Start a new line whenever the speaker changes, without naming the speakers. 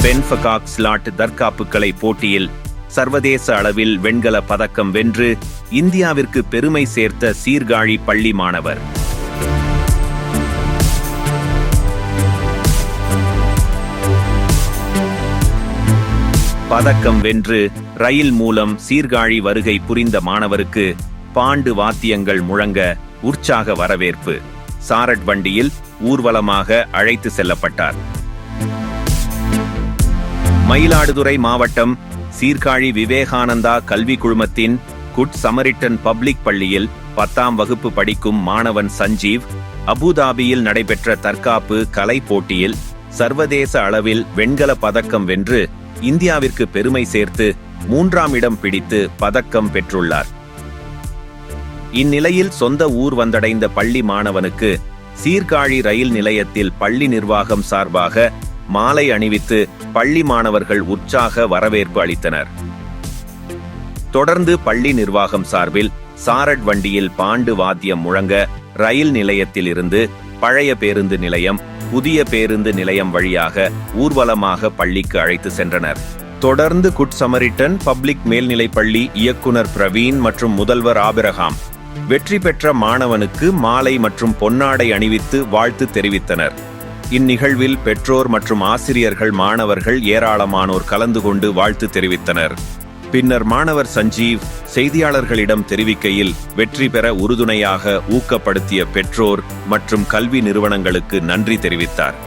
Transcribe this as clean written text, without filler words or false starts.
பென்ஃபகாக் slot தற்காப்பு கலை போட்டியில் சர்வதேச அளவில் வெண்கல பதக்கம் வென்று இந்தியாவிற்கு பெருமை சேர்த்த சீர்காழி பள்ளி மாணவர். பதக்கம் வென்று ரயில் மூலம் சீர்காழி வருகை புரிந்த மாணவருக்கு பாண்டு வாத்தியங்கள் முழங்க உற்சாக வரவேற்பு. சாரட் வண்டியில் ஊர்வலமாக அழைத்து செல்லப்பட்டார். மயிலாடுதுறை மாவட்டம் சீர்காழி விவேகானந்தா கல்வி குழுமத்தின் குட் சமரிட்டன் பப்ளிக் பள்ளியில் 10ஆம் வகுப்பு படிக்கும் மாணவன் சஞ்சீவ் அபுதாபியில் நடைபெற்ற தற்காப்பு கலை போட்டியில் சர்வதேச அளவில் வெண்கல பதக்கம் வென்று இந்தியாவிற்கு பெருமை சேர்த்து 3ஆம் இடம் பிடித்து பதக்கம் பெற்றுள்ளார். இந்நிலையில் சொந்த ஊர் வந்தடைந்த பள்ளி மாணவனுக்கு சீர்காழி ரயில் நிலையத்தில் பள்ளி நிர்வாகம் சார்பாக மாலை அணிவித்து பள்ளி மாணவர்கள் உற்சாக வரவேற்பு அளித்தனர். தொடர்ந்து பள்ளி நிர்வாகம் சார்பில் சாரட் வண்டியில் பாண்டு வாத்தியம் முழங்க ரயில் நிலையத்தில் இருந்து பழைய பேருந்து நிலையம், புதிய பேருந்து நிலையம் வழியாக ஊர்வலமாக பள்ளிக்கு அழைத்து சென்றனர். தொடர்ந்து குட் சமரிட்டன் பப்ளிக் மேல்நிலைப்பள்ளி இயக்குனர் பிரவீன் மற்றும் முதல்வர் ஆபிரகாம் வெற்றி பெற்ற மாணவனுக்கு மாலை மற்றும் பொன்னாடை அணிவித்து வாழ்த்து தெரிவித்தனர். இந்நிகழ்வில் பெற்றோர் மற்றும் ஆசிரியர்கள், மாணவர்கள் ஏராளமானோர் கலந்து கொண்டு வாழ்த்து தெரிவித்தனர். பின்னர் மாணவர் சஞ்சீவ் செய்தியாளர்களிடம் தெரிவிக்கையில், வெற்றி பெற உறுதுணையாக ஊக்கப்படுத்திய பெற்றோர் மற்றும் கல்வி நிறுவனங்களுக்கு நன்றி தெரிவித்தார்.